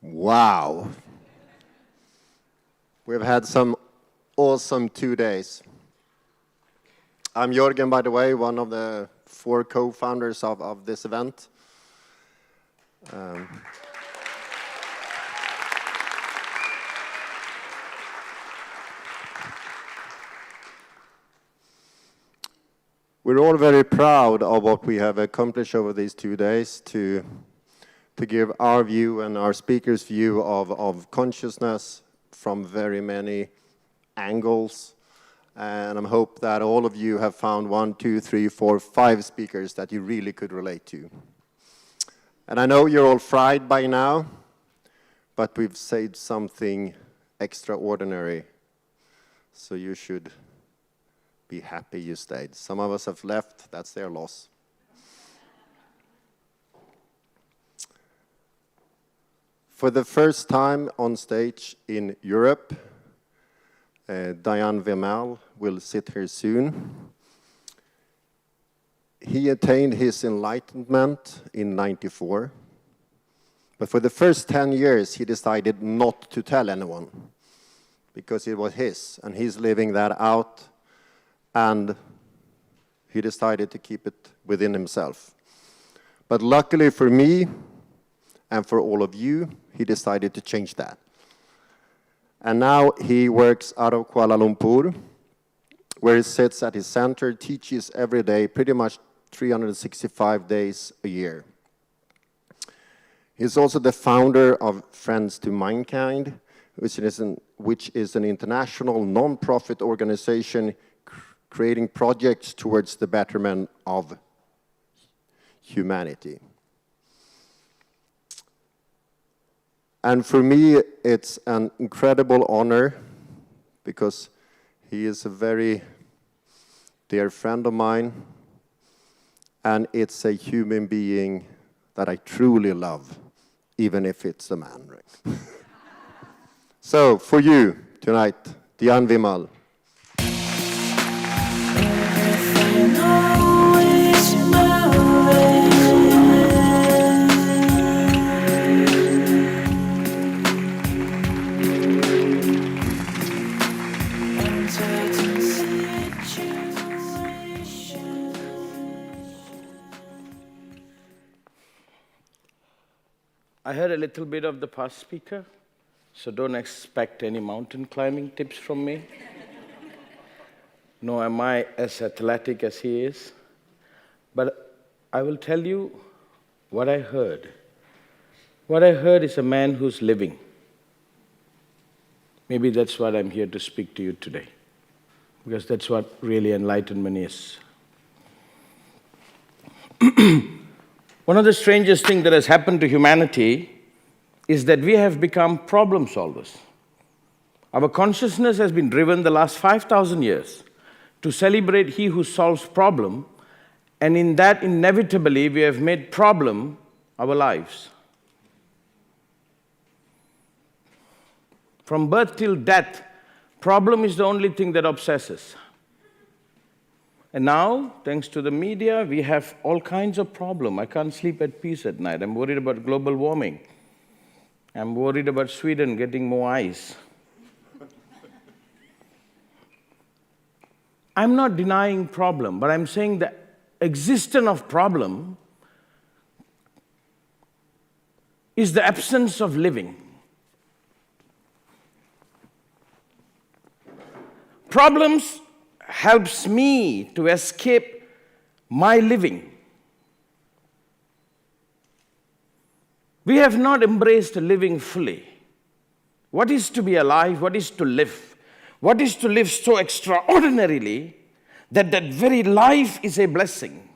Wow. We've had some awesome 2 days. I'm Jörgen, by the way, one of the 4 co-founders of this event. We're all very proud of what we have accomplished over these 2 days to give our view and our speakers' view of consciousness from very many angles. And I hope that all of you have found 1, 2, 3, 4, 5 speakers that you really could relate to. And I know you're all fried by now, but we've said something extraordinary. So you should be happy you stayed. Some of us have left, that's their loss. For the first time on stage in Europe, Dhyan Vimal will sit here soon. He attained his enlightenment in '94, but for the first 10 years he decided not to tell anyone because it was his, and he's living that out, and he decided to keep it within himself. But luckily for me and for all of you, he decided to change that. And now he works out of Kuala Lumpur, where he sits at his center, teaches every day, pretty much 365 days a year. He's also the founder of Friends to Mankind, which is an international non-profit organization creating projects towards the betterment of humanity. And for me, it's an incredible honor because he is a very dear friend of mine, and it's a human being that I truly love, even if it's a man, right? So, for you tonight, Dhyan Vimal. I heard a little bit of the past speaker, so don't expect any mountain climbing tips from me. Nor am I as athletic as he is. But I will tell you what I heard. What I heard is a man who's living. Maybe that's what I'm here to speak to you today, because that's what really enlightenment is. One of the strangest things that has happened to humanity is that we have become problem solvers. Our consciousness has been driven the last 5,000 years to celebrate he who solves problem, and in that inevitably we have made problem our lives. From birth till death, problem is the only thing that obsesses. And now, thanks to the media, we have all kinds of problems. I can't sleep at peace at night. I'm worried about global warming. I'm worried about Sweden getting more ice. I'm not denying problem, but I'm saying the existence of problem is the absence of living. Problems helps me to escape my living. We have not embraced living fully. What is to be alive? What is to live? What is to live so extraordinarily that that very life is a blessing?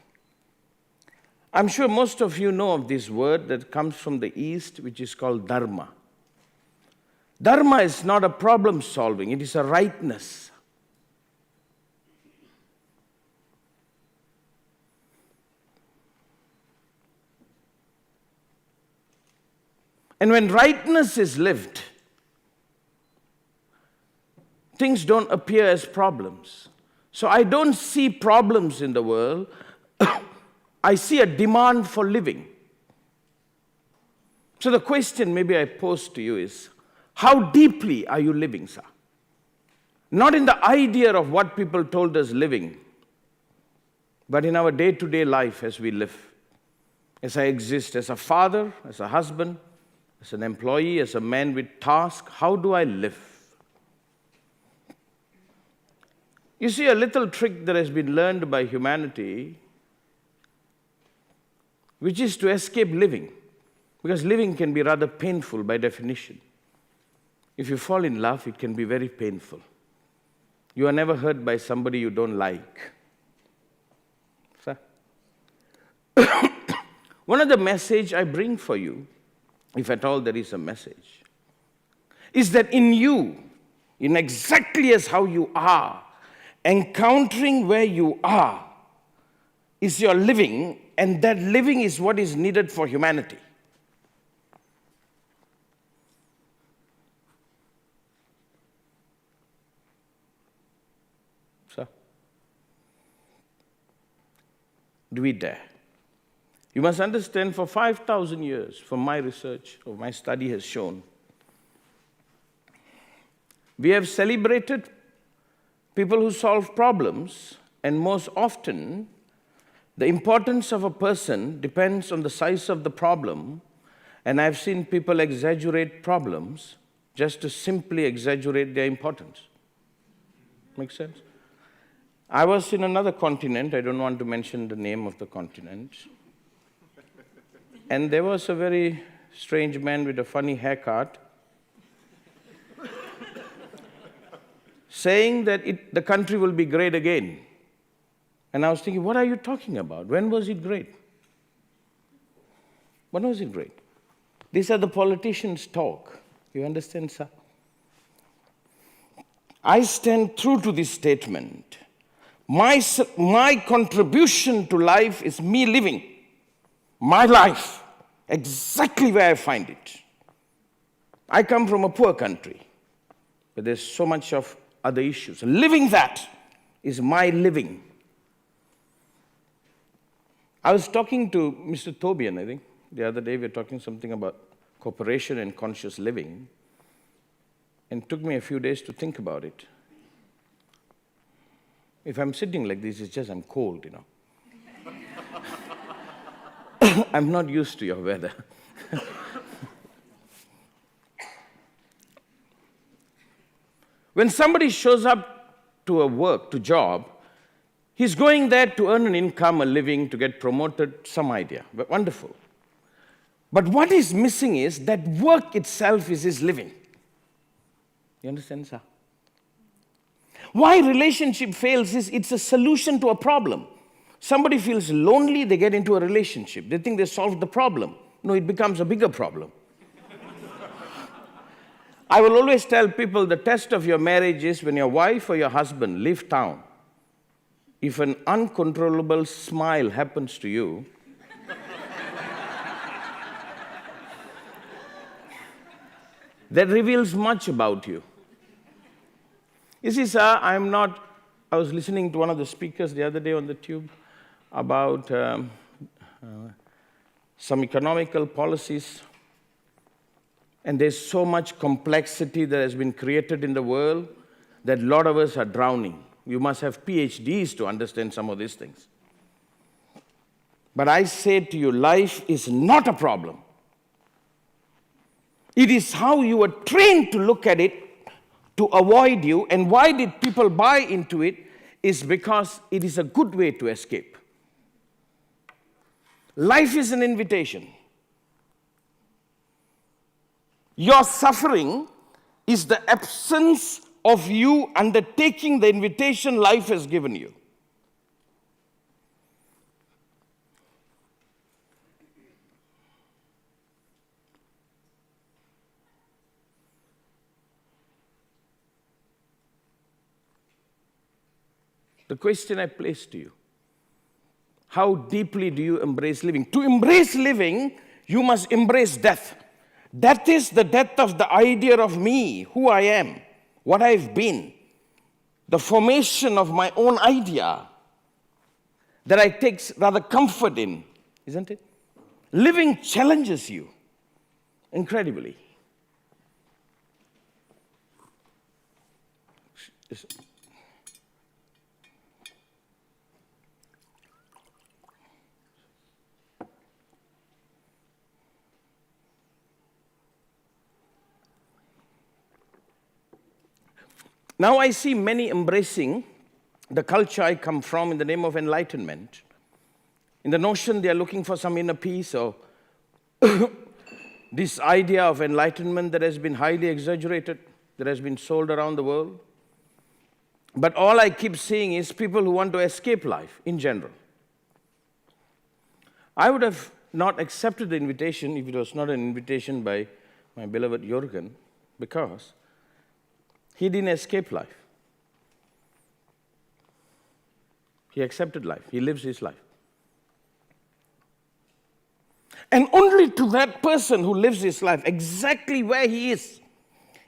I'm sure most of you know of this word that comes from the East, which is called dharma. Dharma is not a problem solving, it is a rightness. And when rightness is lived, things don't appear as problems. So I don't see problems in the world. I see a demand for living. So the question maybe I pose to you is, how deeply are you living, sir? Not in the idea of what people told us living, but in our day-to-day life as we live. As I exist as a father, as a husband, as an employee, as a man with task, how do I live? You see, a little trick that has been learned by humanity, which is to escape living. Because living can be rather painful by definition. If you fall in love, it can be very painful. You are never hurt by somebody you don't like. Sir? One of the message I bring for you, if at all there is a message, is that in you, in exactly as how you are, encountering where you are, is your living, and that living is what is needed for humanity. So, do we dare? You must understand, for 5,000 years, from my research or my study has shown, we have celebrated people who solve problems, and most often, the importance of a person depends on the size of the problem, and I've seen people exaggerate problems just to simply exaggerate their importance. Make sense? I was in another continent, I don't want to mention the name of the continent, and there was a very strange man with a funny haircut saying that the country will be great again. And I was thinking, what are you talking about? When was it great? When was it great? These are the politicians' talk. You understand, sir? I stand true to this statement. My contribution to life is me living my life exactly where I find it. I come from a poor country, but there's so much of other issues. Living that is my living. I was talking to Mr. Tobian, I think, the other day. We were talking something about cooperation and conscious living, and it took me a few days to think about it. If I'm sitting like this, it's just I'm cold, you know. I'm not used to your weather. When somebody shows up to a work, to job, he's going there to earn an income, a living, to get promoted, some idea. But wonderful. But what is missing is that work itself is his living. You understand, sir? Why relationship fails is it's a solution to a problem. Somebody feels lonely, they get into a relationship. They think they solved the problem. No, it becomes a bigger problem. I will always tell people the test of your marriage is when your wife or your husband leave town. If an uncontrollable smile happens to you, that reveals much about you. You see, sir, I was listening to one of the speakers the other day on the tube about some economical policies, and there's so much complexity that has been created in the world that a lot of us are drowning. You must have PhDs to understand some of these things. But I say to you, life is not a problem. It is how you are trained to look at it to avoid you. And why did people buy into it? Is because it is a good way to escape. Life is an invitation. Your suffering is the absence of you undertaking the invitation life has given you. The question I place to you, how deeply do you embrace living? To embrace living, you must embrace death. Death is the death of the idea of me, who I am, what I've been, the formation of my own idea that I take rather comfort in, isn't it? Living challenges you. incredibly. Now I see many embracing the culture I come from in the name of enlightenment. In the notion they are looking for some inner peace, or this idea of enlightenment that has been highly exaggerated, that has been sold around the world. But all I keep seeing is people who want to escape life in general. I would have not accepted the invitation if it was not an invitation by my beloved Jürgen, because he didn't escape life. He accepted life. He lives his life. And only to that person who lives his life exactly where he is,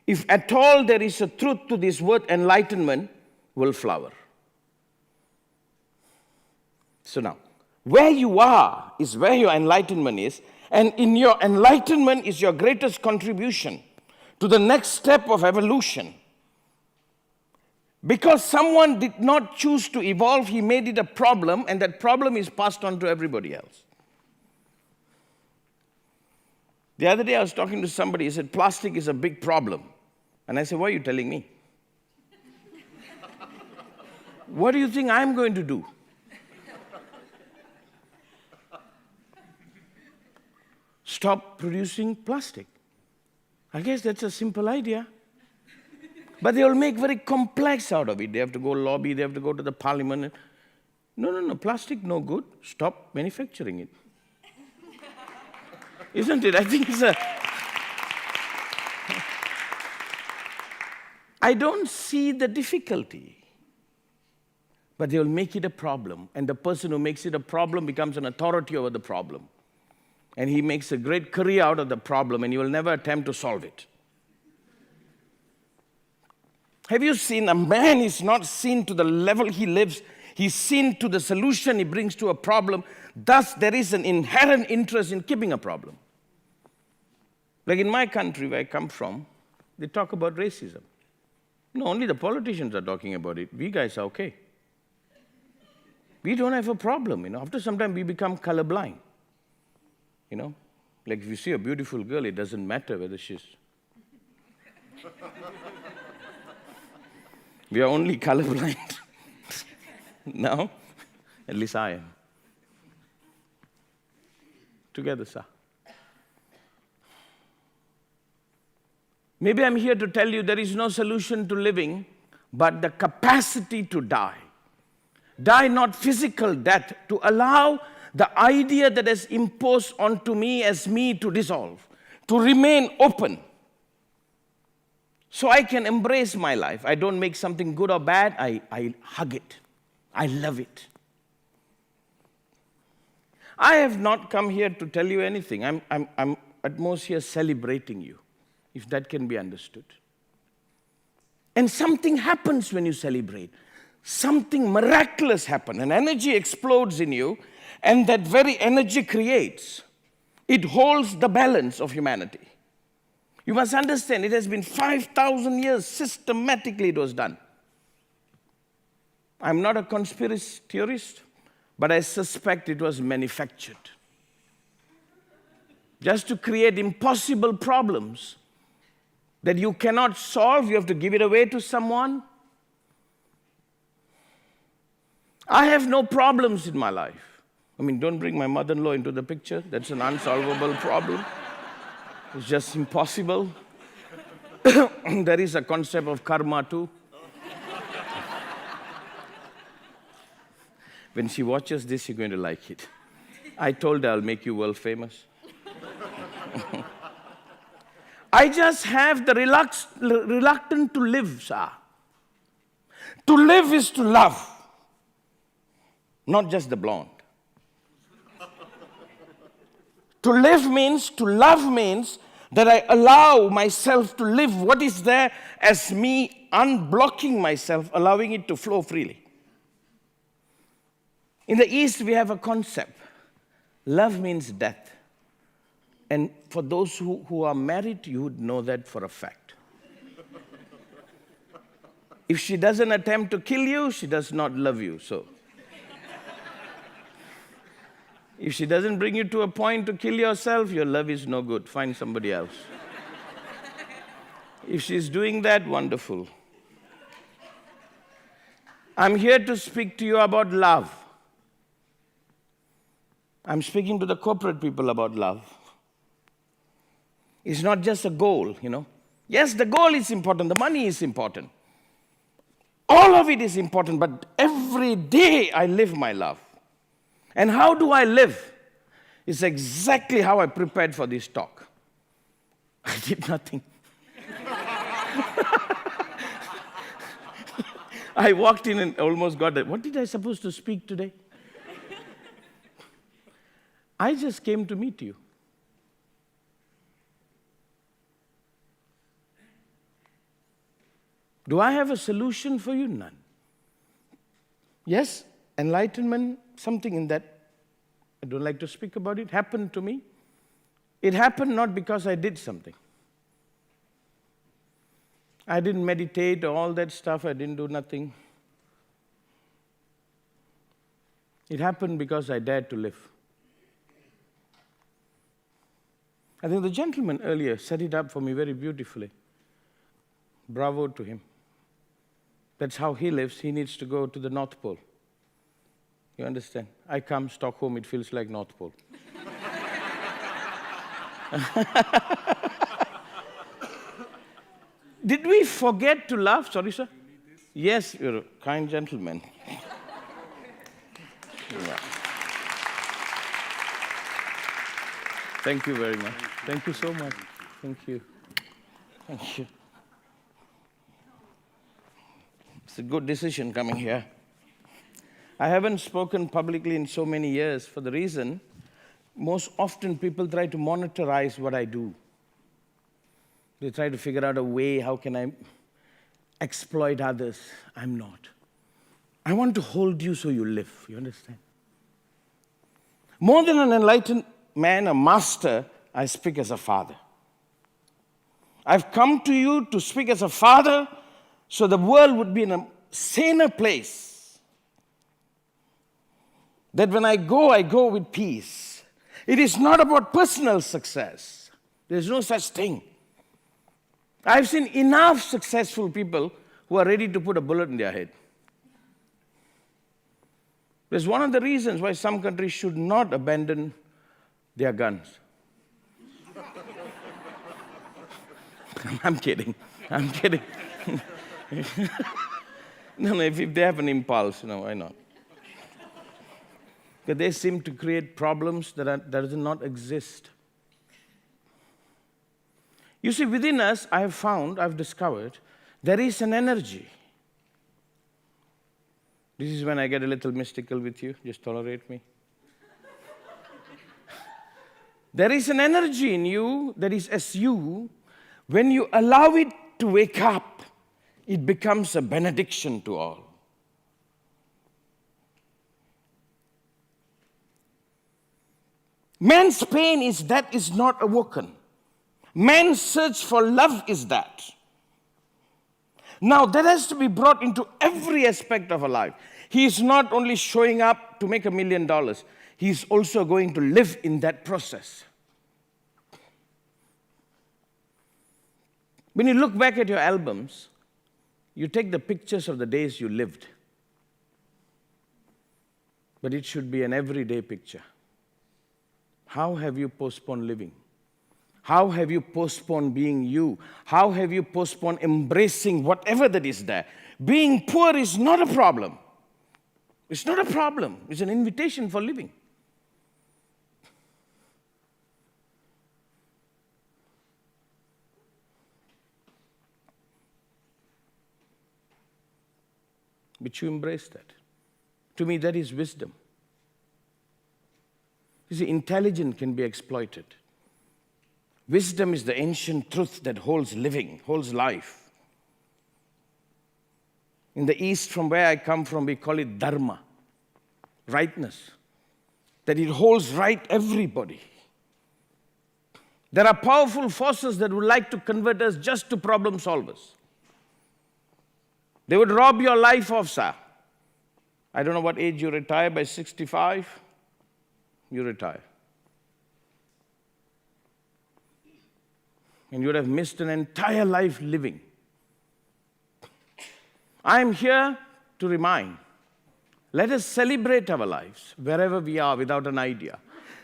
if at all there is a truth to this word enlightenment, will flower. So now, where you are is where your enlightenment is, and in your enlightenment is your greatest contribution to the next step of evolution. Because someone did not choose to evolve, he made it a problem, and that problem is passed on to everybody else. The other day I was talking to somebody, he said, plastic is a big problem. And I said, why are you telling me? What do you think I'm going to do? Stop producing plastic. I guess that's a simple idea. But they will make very complex out of it. They have to go lobby, they have to go to the parliament. No, plastic no good. Stop manufacturing it. Isn't it? I think it's I don't see the difficulty. But they will make it a problem. And the person who makes it a problem becomes an authority over the problem. And he makes a great career out of the problem, and he will never attempt to solve it. Have you seen a man is not seen to the level he lives, he's seen to the solution he brings to a problem. Thus, there is an inherent interest in keeping a problem. Like in my country where I come from, they talk about racism. No, only the politicians are talking about it. We guys are okay. We don't have a problem, After some time, we become colorblind. Like if you see a beautiful girl, it doesn't matter whether she's... We are only colorblind. Now, at least I am. Together, sir. Maybe I'm here to tell you there is no solution to living but the capacity to die. Die not physical death, to allow the idea that is imposed onto me as me to dissolve, to remain open. So I can embrace my life. I don't make something good or bad. I hug it. I love it. I have not come here to tell you anything. I'm at most here celebrating you, if that can be understood. And something happens when you celebrate. Something miraculous happens. An energy explodes in you, and that very energy creates. It holds the balance of humanity. You must understand, it has been 5,000 years, systematically it was done. I'm not a conspiracy theorist, but I suspect it was manufactured. Just to create impossible problems that you cannot solve, you have to give it away to someone. I have no problems in my life. Don't bring my mother-in-law into the picture. That's an unsolvable problem. It's just impossible. There is a concept of karma too. When she watches this, she's going to like it. I told her I'll make you world famous. I just have the reluctant to live, sir. To live is to love, not just the blonde. To live means, to love means that I allow myself to live what is there as me unblocking myself, allowing it to flow freely. In the East, we have a concept. Love means death. And for those who are married, you would know that for a fact. If she doesn't attempt to kill you, she does not love you. So, if she doesn't bring you to a point to kill yourself, your love is no good. Find somebody else. If she's doing that, wonderful. I'm here to speak to you about love. I'm speaking to the corporate people about love. It's not just a goal, Yes, the goal is important. The money is important. All of it is important, but every day I live my love. And how do I live? It's exactly how I prepared for this talk. I did nothing. I walked in and almost got it. What did I supposed to speak today? I just came to meet you. Do I have a solution for you? None. Yes, enlightenment, something in that, I don't like to speak about it, happened to me. It happened not because I did something. I didn't meditate or all that stuff, I didn't do nothing. It happened because I dared to live. I think the gentleman earlier set it up for me very beautifully. Bravo to him. That's how he lives. He needs to go to the North Pole. You understand? I come Stockholm, it feels like North Pole. Did we forget to laugh? Sorry, sir? Yes, you're a kind gentleman. Yeah. Thank you very much. Thank you so much. Thank you. Thank you. It's a good decision coming here. I haven't spoken publicly in so many years for the reason most often people try to monetize what I do. They try to figure out a way, how can I exploit others? I'm not. I want to hold you so you live, you understand? More than an enlightened man, a master, I speak as a father. I've come to you to speak as a father so the world would be in a saner place. That when I go with peace. It is not about personal success. There's no such thing. I've seen enough successful people who are ready to put a bullet in their head. That's one of the reasons why some countries should not abandon their guns. I'm kidding. No, if they have an impulse, why not? Because they seem to create problems that do not exist. You see, within us, I've discovered, there is an energy. This is when I get a little mystical with you. Just tolerate me. There is an energy in you that is as you. When you allow it to wake up, it becomes a benediction to all. Man's pain is that is not awoken. Man's search for love is that. Now, that has to be brought into every aspect of our life. He is not only showing up to make $1 million, he is also going to live in that process. When you look back at your albums, you take the pictures of the days you lived. But it should be an everyday picture. How have you postponed living? How have you postponed being you? How have you postponed embracing whatever that is there? Being poor is not a problem. It's not a problem. It's an invitation for living. But you embrace that. To me, that is wisdom. You see, intelligence can be exploited. Wisdom is the ancient truth that holds living, holds life. In the East, from where I come from, we call it dharma, rightness. That it holds right everybody. There are powerful forces that would like to convert us just to problem solvers. They would rob your life of, sir. I don't know what age you retire, by 65, you retire. And you would have missed an entire life living. I am here to remind, let us celebrate our lives wherever we are without an idea.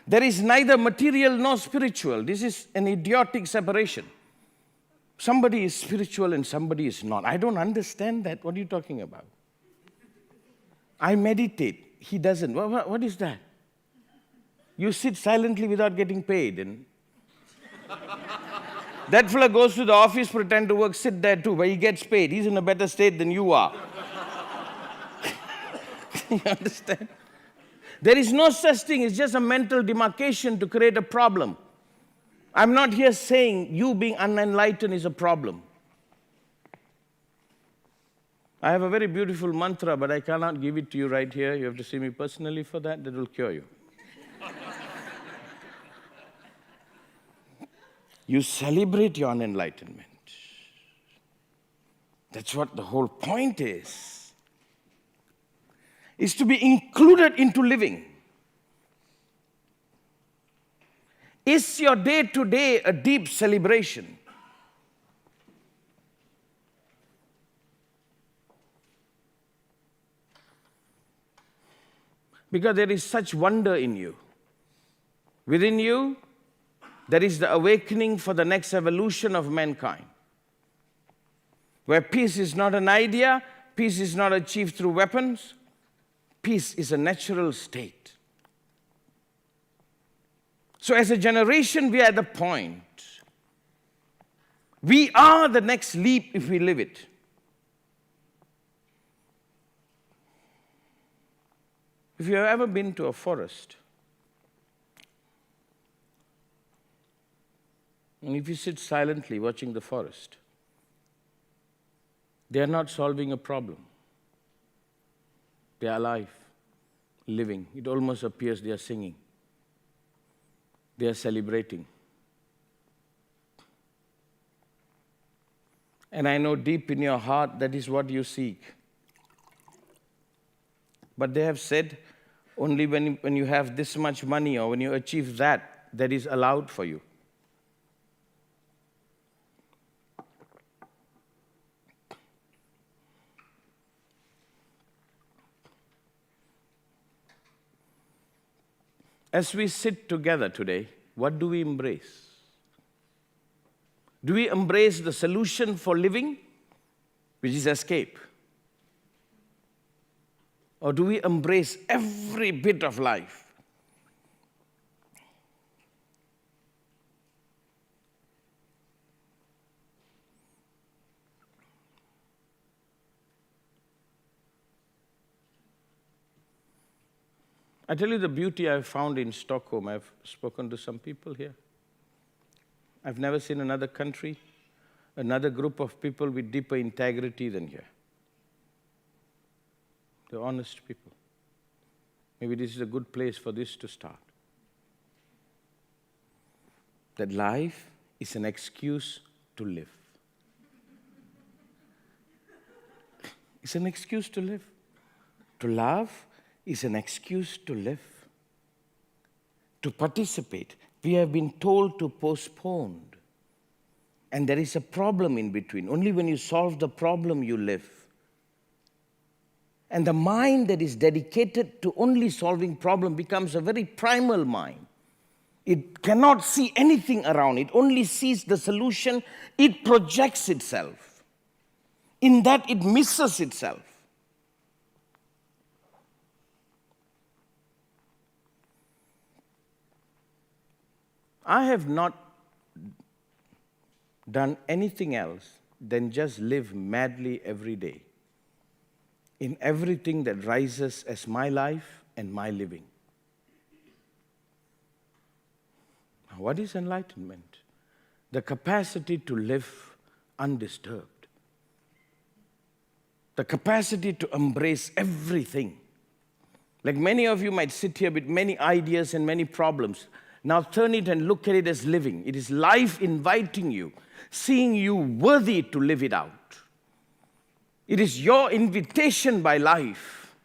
There is neither material nor spiritual. This is an idiotic separation. Somebody is spiritual and somebody is not. I don't understand that. What are you talking about? I meditate. He doesn't. What is that? You sit silently without getting paid. And that fella goes to the office, pretend to work, sit there too, but he gets paid. He's in a better state than you are. You understand? There is no such thing. It's just a mental demarcation to create a problem. I'm not here saying you being unenlightened is a problem. I have a very beautiful mantra, but I cannot give it to you right here. You have to see me personally for that. That will cure you. You celebrate your unenlightenment. That's what the whole point is to be included into living. Is your day-to-day a deep celebration? Because there is such wonder in you. Within you, there is the awakening for the next evolution of mankind. Where peace is not an idea, peace is not achieved through weapons, peace is a natural state. So as a generation, we are at the point. We are the next leap if we live it. If you have ever been to a forest, and if you sit silently watching the forest, they are not solving a problem. They are alive, living. It almost appears they are singing. They are celebrating. And I know deep in your heart that is what you seek. But they have said only when you have this much money or when you achieve that, that is allowed for you. As we sit together today, what do we embrace? Do we embrace the solution for living, which is escape? Or do we embrace every bit of life? I tell you the beauty I've found in Stockholm. I've spoken to some people here. I've never seen another country, another group of people with deeper integrity than here. They're honest people. Maybe this is a good place for this to start. That life is an excuse to live. It's an excuse to live. To love is an excuse to live. To participate, we have been told to postpone. And there is a problem in between. Only when you solve the problem, you live. And the mind that is dedicated to only solving problem becomes a very primal mind. It cannot see anything around. It only sees the solution. It projects itself. In that, it misses itself. I have not done anything else than just live madly every day in everything that rises as my life and my living. What is enlightenment? The capacity to live undisturbed. The capacity to embrace everything. Like many of you might sit here with many ideas and many problems. Now turn it and look at it as living. It is life inviting you, seeing you worthy to live it out. It is your invitation by life.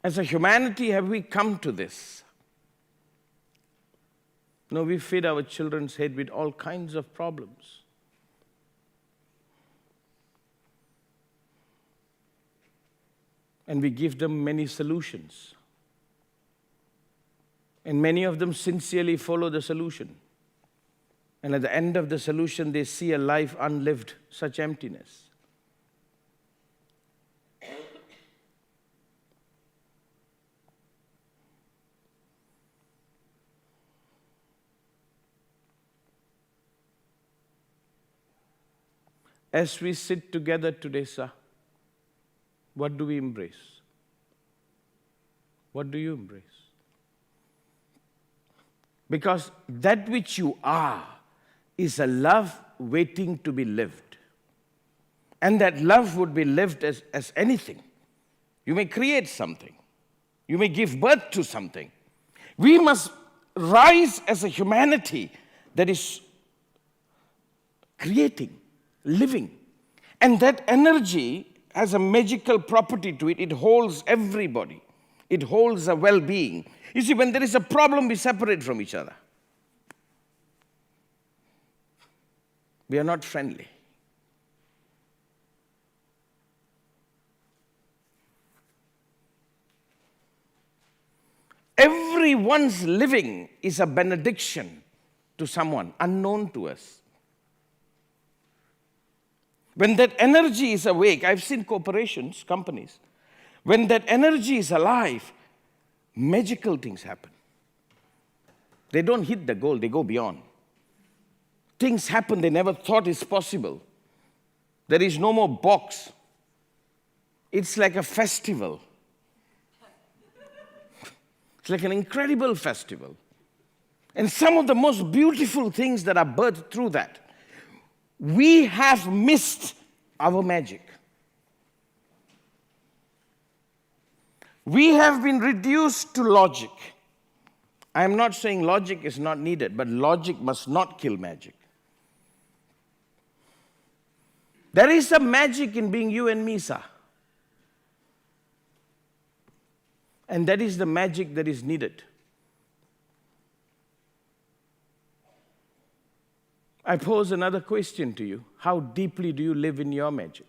As a humanity, have we come to this? No, we feed our children's head with all kinds of problems. And we give them many solutions. And many of them sincerely follow the solution. And at the end of the solution, they see a life unlived, such emptiness. As we sit together today, sir, what do we embrace? What do you embrace? Because that which you are is a love waiting to be lived. And that love would be lived as anything. You may create something. You may give birth to something. We must rise as a humanity that is creating, living. And that energy has a magical property to it. It holds everybody. It holds a well-being. You see, when there is a problem, we separate from each other. We are not friendly. Everyone's living is a benediction to someone unknown to us. When that energy is awake, I've seen corporations, companies, when that energy is alive, magical things happen. They don't hit the goal, they go beyond. Things happen they never thought is possible. There is no more box. It's like a festival. It's like an incredible festival. And some of the most beautiful things that are birthed through that. We have missed our magic. We have been reduced to logic. I am not saying logic is not needed, but logic must not kill magic. There is a magic in being you and me, sir. And that is the magic that is needed. I pose another question to you. How deeply do you live in your magic?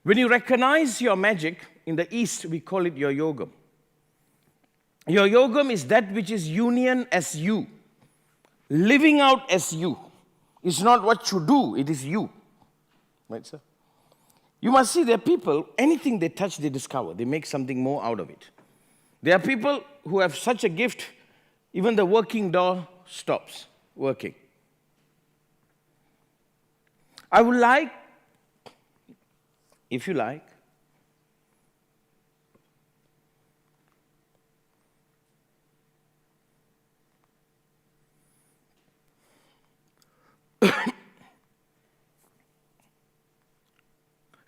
When you recognize your magic, in the East we call it your yogam. Your yogam is that which is union as you, living out as you. It's not what you do, it is you. Right, sir? You must see there are people, anything they touch, they discover. They make something more out of it. There are people who have such a gift, even the working door stops working. I would like, if you like,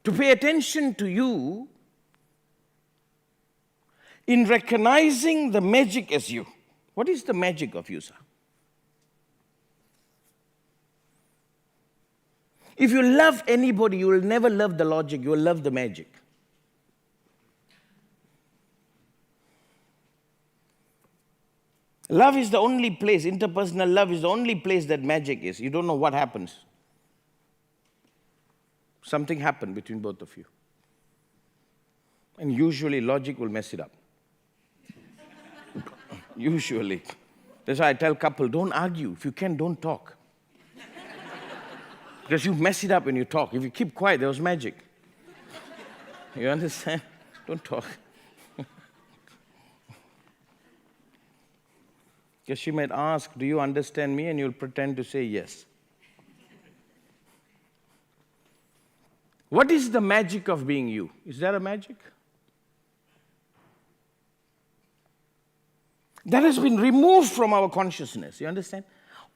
to pay attention to you in recognizing the magic as you. What is the magic of you, sir? If you love anybody, you will never love the logic, you will love the magic. Love is the only place, interpersonal love is the only place that magic is. You don't know what happens. Something happened between both of you. And usually logic will mess it up. Usually. That's why I tell couple, don't argue. If you can, don't talk. Because you mess it up when you talk. If you keep quiet, there was magic. You understand? Don't talk. Because she might ask, do you understand me? And you'll pretend to say yes. What is the magic of being you? Is there a magic? That has been removed from our consciousness, you understand?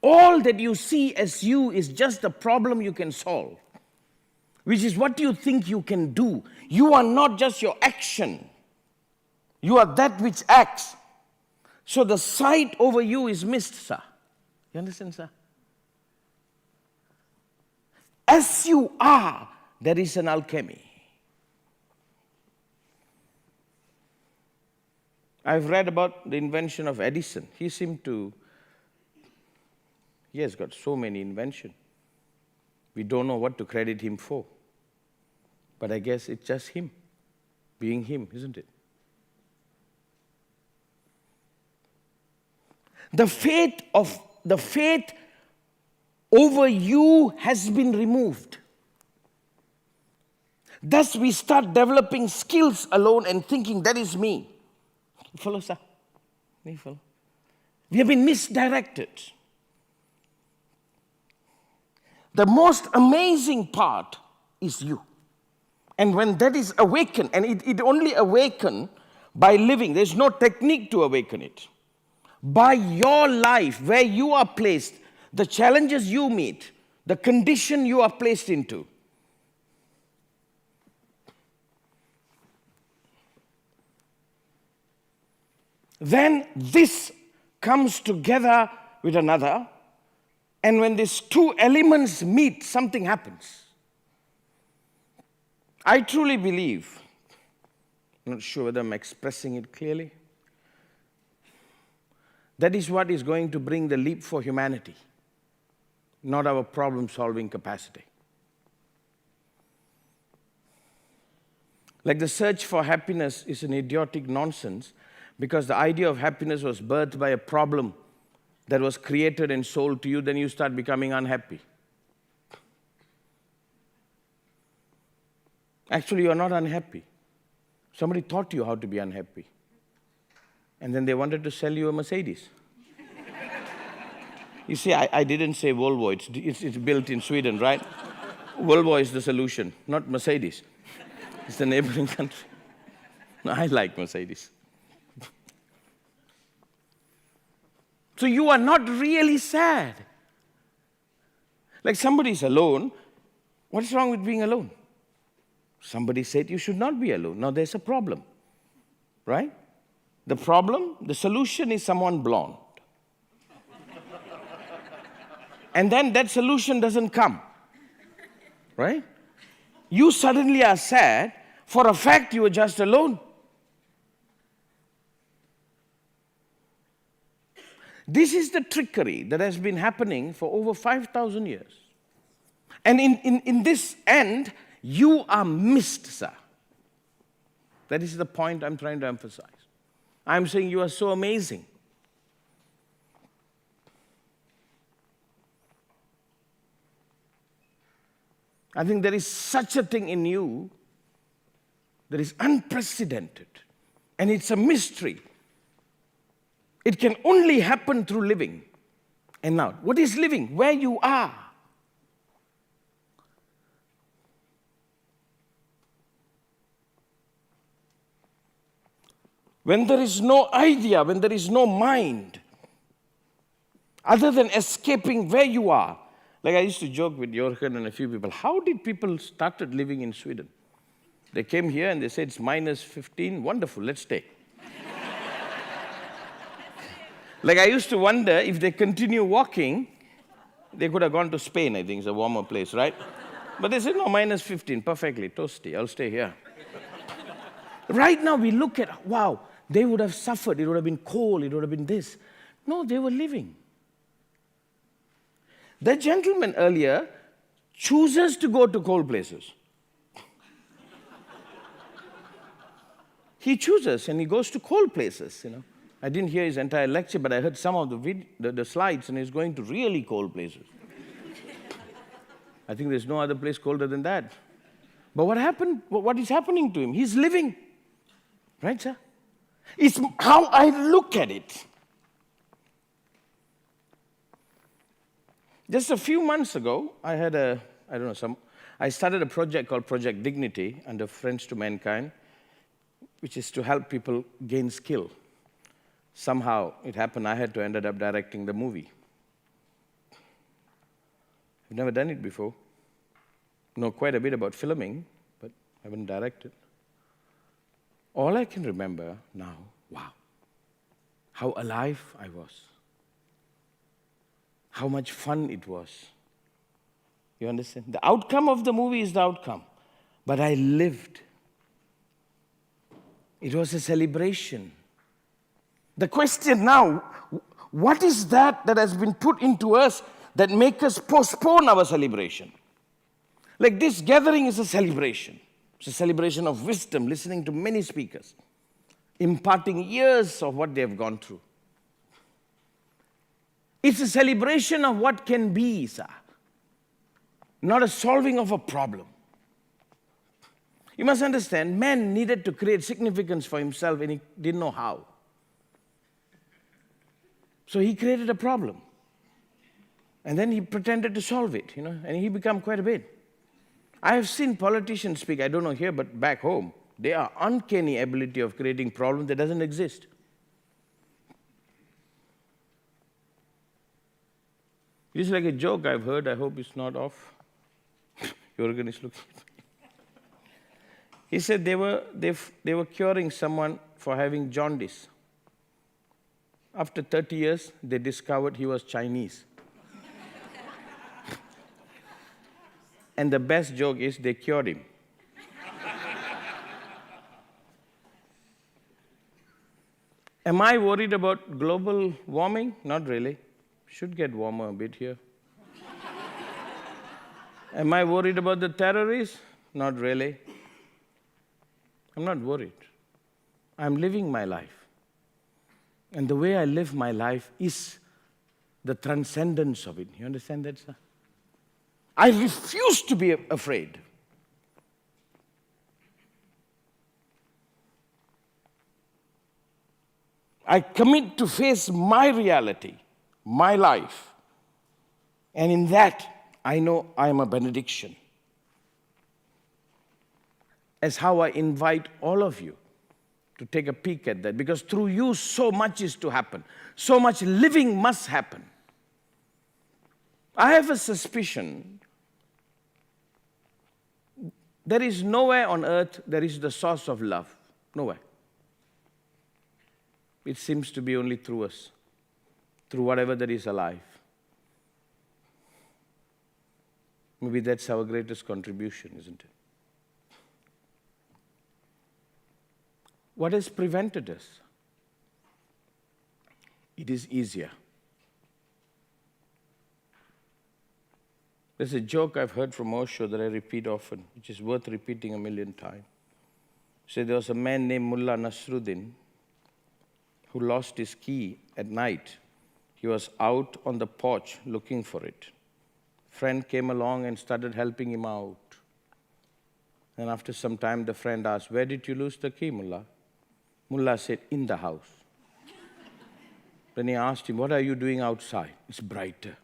All that you see as you is just a problem you can solve, which is what you think you can do. You are not just your action. You are that which acts. So the sight over you is missed, sir. You understand, sir? As you are, there is an alchemy. I've read about the invention of Edison. He has got so many inventions. We don't know what to credit him for. But I guess it's just him, being him, isn't it? The faith over you has been removed. Thus we start developing skills alone and thinking that is me. You follow, sir? You follow? We have been misdirected. The most amazing part is you. And when that is awakened, and it only awakens by living, there's no technique to awaken it. By your life, where you are placed, the challenges you meet, the condition you are placed into. Then this comes together with another, and when these two elements meet, something happens. I truly believe, I'm not sure whether I'm expressing it clearly, that is what is going to bring the leap for humanity, not our problem-solving capacity. Like the search for happiness is an idiotic nonsense because the idea of happiness was birthed by a problem that was created and sold to you, then you start becoming unhappy. Actually, you are not unhappy. Somebody taught you how to be unhappy. And then they wanted to sell you a Mercedes. You see, I didn't say Volvo. It's built in Sweden, right? Volvo is the solution, not Mercedes. It's the neighboring country. No, I like Mercedes. So you are not really sad. Like somebody's alone. What's wrong with being alone? Somebody said you should not be alone. Now there's a problem, right? The problem, the solution is someone blonde. And then that solution doesn't come, right? You suddenly are sad. For a fact, you are just alone. This is the trickery that has been happening for over 5,000 years. And in this end, you are missed, sir. That is the point I'm trying to emphasize. I'm saying you are so amazing. I think there is such a thing in you that is unprecedented. And it's a mystery. It can only happen through living. And now, what is living? Where you are. When there is no idea, when there is no mind, other than escaping where you are. Like I used to joke with Jorgen and a few people, how did people started living in Sweden? They came here and they said, it's minus 15, wonderful, let's stay. Like I used to wonder if they continue walking, they could have gone to Spain, I think, it's a warmer place, right? But they said, no, minus 15, perfectly, toasty, I'll stay here. Right now we look at, wow, they would have suffered, it would have been cold, it would have been this. No, they were living. The gentleman earlier chooses to go to cold places. He chooses and he goes to cold places, you know. I didn't hear his entire lecture, but I heard some of the slides, and he's going to really cold places. I think there's no other place colder than that. But what happened? What is happening to him? He's living. Right, sir? It's how I look at it. Just a few months ago, I had I started a project called Project Dignity under Friends to Mankind, which is to help people gain skill. Somehow it happened I had to ended up directing the movie. I've never done it before. Know quite a bit about filming, but I haven't directed. All I can remember now, wow, how alive I was. How much fun it was. You understand? The outcome of the movie is the outcome. But I lived. It was a celebration. The question now, what is that has been put into us that make us postpone our celebration? Like this gathering is a celebration. It's a celebration of wisdom, listening to many speakers, imparting years of what they have gone through. It's a celebration of what can be, sir. Not a solving of a problem. You must understand, man needed to create significance for himself and he didn't know how. So he created a problem. And then he pretended to solve it, and he became quite a bit. I have seen politicians speak, I don't know here, but back home, they are uncanny ability of creating problems that doesn't exist. It's like a joke I've heard, I hope it's not off. Jürgen is looking at me. He said they were curing someone for having jaundice. After 30 years, they discovered he was Chinese. And the best joke is they cured him. Am I worried about global warming? Not really. Should get warmer a bit here. Am I worried about the terrorists? Not really. I'm not worried. I'm living my life. And the way I live my life is the transcendence of it. You understand that, sir? I refuse to be afraid. I commit to face my reality, my life. And in that, I know I am a benediction. As how I invite all of you to take a peek at that, because through you, so much is to happen. So much living must happen. I have a suspicion there is nowhere on earth there is the source of love. Nowhere. It seems to be only through us, through whatever that is alive. Maybe that's our greatest contribution, isn't it? What has prevented us? It is easier. There's a joke I've heard from Osho that I repeat often, which is worth repeating 1,000,000 times. So there was a man named Mullah Nasruddin who lost his key at night. He was out on the porch looking for it. Friend came along and started helping him out. And after some time, the friend asked, "Where did you lose the key, Mullah?" Mullah said, "In the house." Then he asked him, "What are you doing outside?" "It's brighter."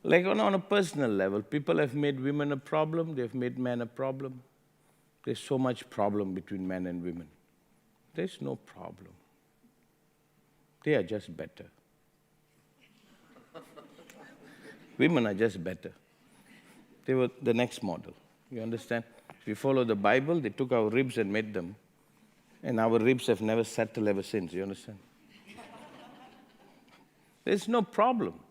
Like on a personal level, people have made women a problem, they've made men a problem. There's so much problem between men and women. There's no problem. They are just better. Women are just better. They were the next model. You understand? If you follow the Bible, they took our ribs and made them. And our ribs have never settled ever since. You understand? There's no problem.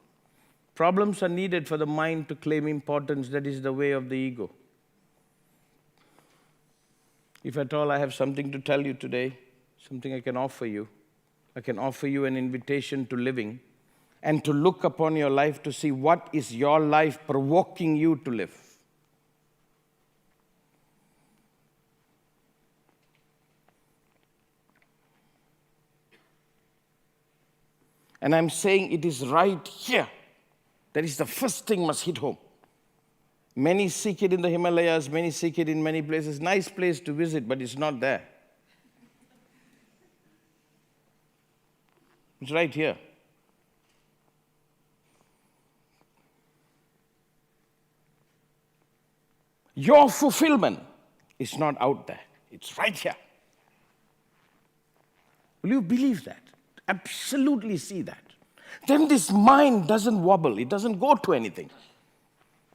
Problems are needed for the mind to claim importance. That is the way of the ego. If at all I have something to tell you today, something I can offer you, I can offer you an invitation to living and to look upon your life to see what is your life provoking you to live. And I'm saying it is right here. That is the first thing must hit home. Many seek it in the Himalayas, many seek it in many places. Nice place to visit, but it's not there. It's right here. Your fulfillment is not out there. It's right here. Will you believe that? Absolutely see that. Then this mind doesn't wobble. It doesn't go to anything.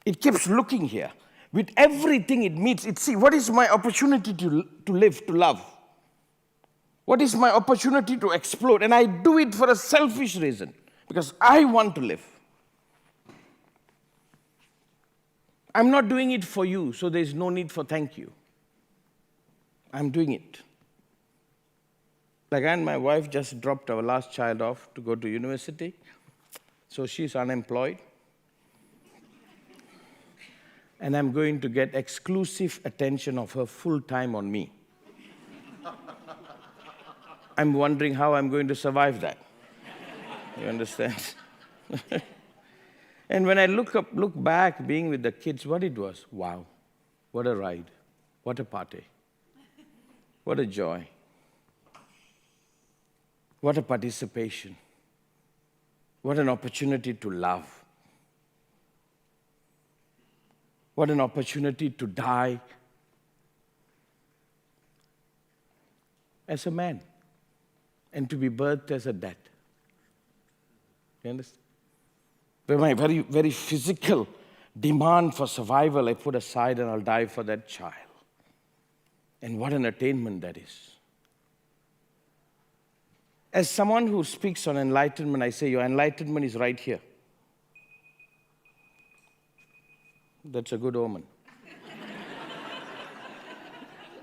It keeps looking here. With everything it meets, it see, what is my opportunity to live, to love? What is my opportunity to explore? And I do it for a selfish reason, because I want to live. I'm not doing it for you, so there's no need for thank you. I'm doing it. Like I and my wife just dropped our last child off to go to university, so she's unemployed. And I'm going to get exclusive attention of her full time on me. I'm wondering how I'm going to survive that. You understand? And when I look back, being with the kids, what it was, wow, what a ride, what a party, what a joy, what a participation, what an opportunity to love, what an opportunity to die as a man and to be birthed as a dad. You understand? Where my very, very physical demand for survival I put aside and I'll die for that child. And what an attainment that is. As someone who speaks on enlightenment, I say your enlightenment is right here. That's a good omen.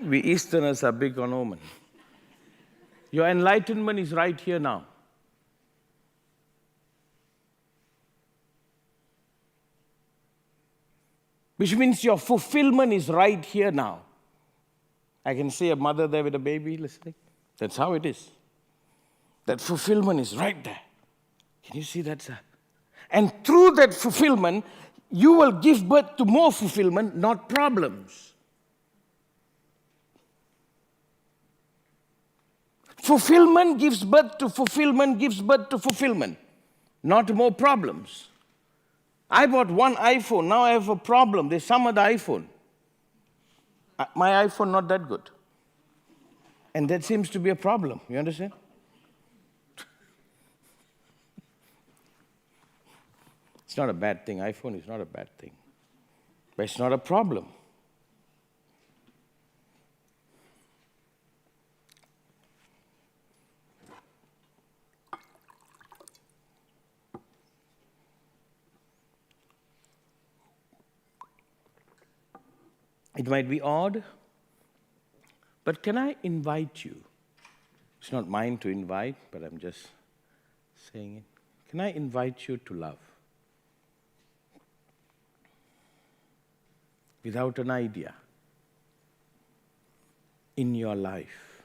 We Easterners are big on omen. Your enlightenment is right here now. Which means your fulfillment is right here now. I can see a mother there with a baby listening. That's how it is. That fulfillment is right there. Can you see that, sir? And through that fulfillment, you will give birth to more fulfillment, not problems. Fulfillment gives birth to fulfillment, gives birth to fulfillment, not more problems. I bought one iPhone, now I have a problem. There's some other iPhone. My iPhone not that good. And that seems to be a problem, you understand? It's not a bad thing. iPhone is not a bad thing. But it's not a problem. It might be odd, but can I invite you? It's not mine to invite, but I'm just saying it. Can I invite you to love? Without an idea in your life.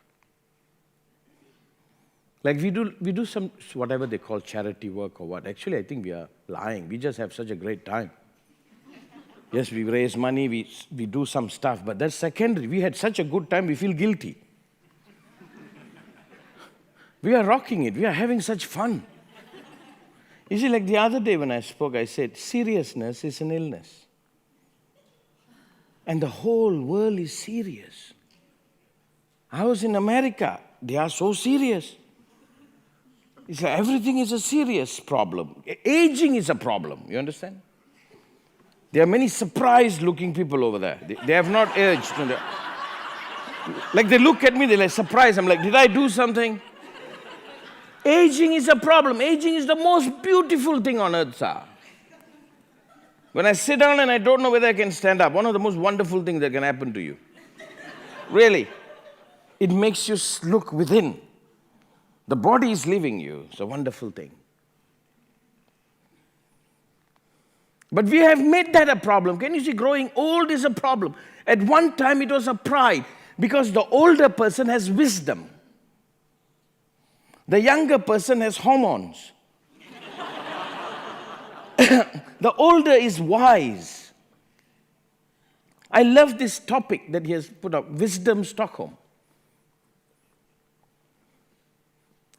Like we do some, whatever they call charity work or what. Actually, I think we are lying. We just have such a great time. Yes, we raise money, we do some stuff, but that's secondary. We had such a good time, we feel guilty. We are rocking it. We are having such fun. You see, like the other day when I spoke, I said, seriousness is an illness. And the whole world is serious. I was in America. They are so serious. It's like everything is a serious problem. Aging is a problem. You understand? There are many surprised-looking people over there. They have not aged. Like they look at me, they're like surprised. I'm like, did I do something? Aging is a problem. Aging is the most beautiful thing on earth, sir. When I sit down and I don't know whether I can stand up, one of the most wonderful things that can happen to you. Really. It makes you look within. The body is leaving you. It's a wonderful thing. But we have made that a problem. Can you see, growing old is a problem. At one time it was a pride because the older person has wisdom. The younger person has hormones. The older is wise. I love this topic that he has put up, Wisdom Stockholm.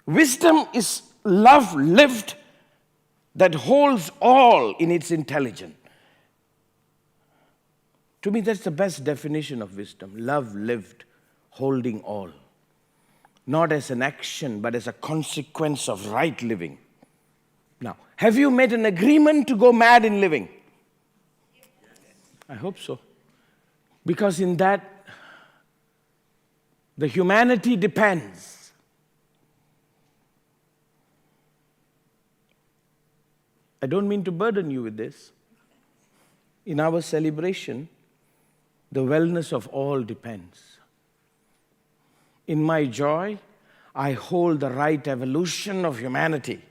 Wisdom is love lived that holds all in its intelligence. To me, that's the best definition of wisdom. Love lived, holding all. Not as an action, but as a consequence of right living. Now, have you made an agreement to go mad in living? I hope so. Because in that, the humanity depends. I don't mean to burden you with this. In our celebration, the wellness of all depends. In my joy, I hold the right evolution of humanity.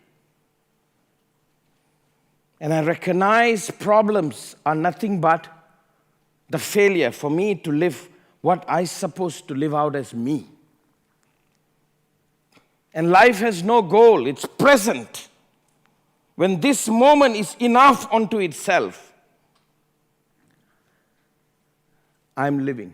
And I recognize problems are nothing but the failure for me to live what I'm supposed to live out as me. And life has no goal, it's present. When this moment is enough unto itself, I'm living.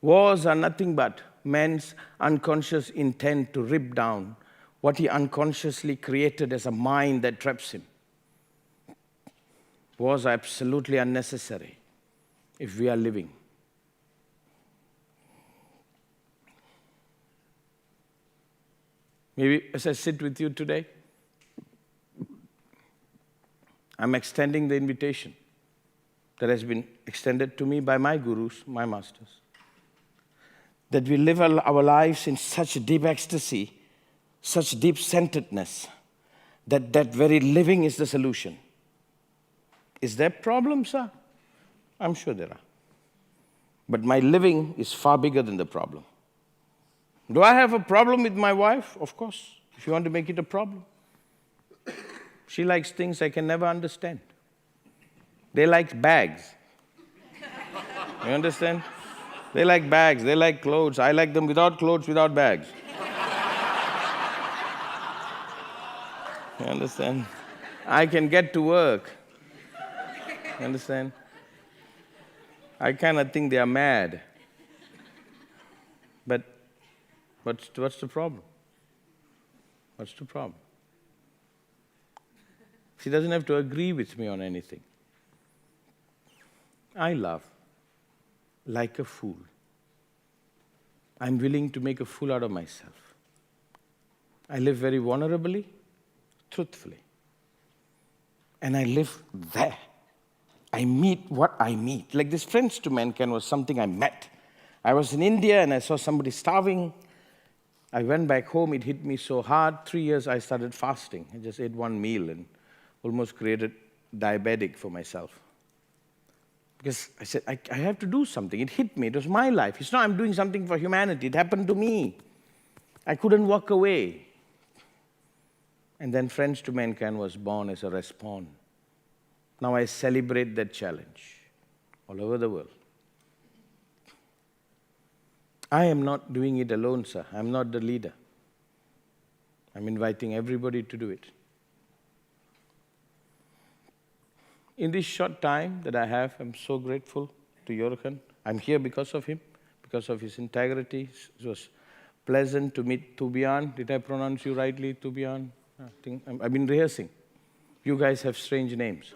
Wars are nothing but man's unconscious intent to rip down what he unconsciously created as a mind that traps him. Wars are absolutely unnecessary if we are living. Maybe as I sit with you today, I'm extending the invitation that has been extended to me by my gurus, my masters, that we live our lives in such deep ecstasy, such deep centeredness, that that very living is the solution. Is there problems, sir? I'm sure there are. But my living is far bigger than the problem. Do I have a problem with my wife? Of course, if you want to make it a problem. She likes things I can never understand. They like bags. You understand? They like bags, they like clothes. I like them without clothes, without bags. You understand? I can get to work. You understand? I kind of think they are mad. But what's the problem? What's the problem? She doesn't have to agree with me on anything. I love like a fool. I'm willing to make a fool out of myself. I live very vulnerably, truthfully. And I live there. I meet what I meet. Like this Friends to Mankind was something I met. I was in India and I saw somebody starving. I went back home, it hit me so hard. 3 years I started fasting. I just ate one meal and almost created diabetic for myself. Because I said, I have to do something. It hit me. It was my life. It's not I'm doing something for humanity. It happened to me. I couldn't walk away. And then Friends to Mankind was born as a response. Now I celebrate that challenge all over the world. I am not doing it alone, sir. I'm not the leader. I'm inviting everybody to do it. In this short time that I have, I'm so grateful to Jorgen. I'm here because of him, because of his integrity. It was pleasant to meet Tubian. Did I pronounce you rightly, Tubian? I've been rehearsing. You guys have strange names.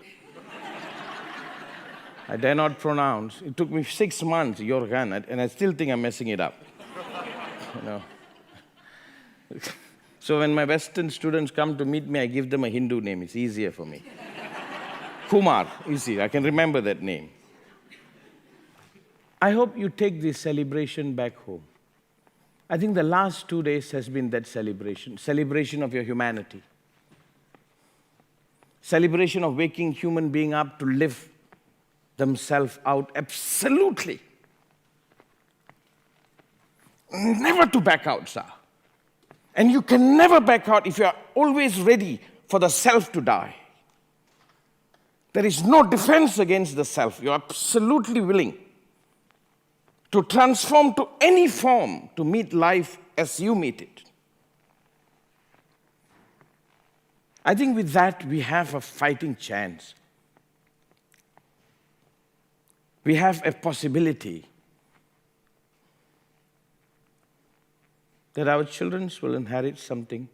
I dare not pronounce. It took me 6 months, Jorgen, and I still think I'm messing it up. You know. So when my Western students come to meet me, I give them a Hindu name. It's easier for me. Kumar, easy. I can remember that name. I hope you take this celebration back home. I think the last 2 days has been that celebration of your humanity. Celebration of waking human being up to live themselves out absolutely. Never to back out, sir. And you can never back out if you are always ready for the self to die. There is no defense against the self. You are absolutely willing to transform to any form to meet life as you meet it. I think with that, we have a fighting chance. We have a possibility that our children will inherit something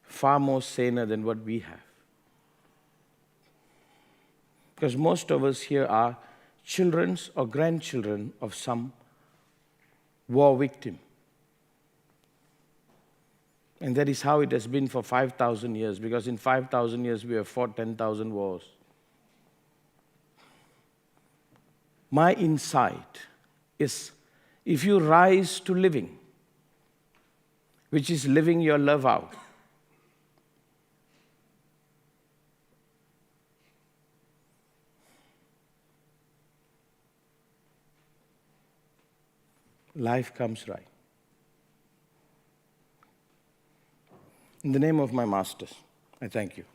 far more saner than what we have. Because most of us here are children or grandchildren of some war victim. And that is how it has been for 5,000 years, because in 5,000 years we have fought 10,000 wars. My insight is, if you rise to living, which is living your love out, life comes right. In the name of my masters, I thank you.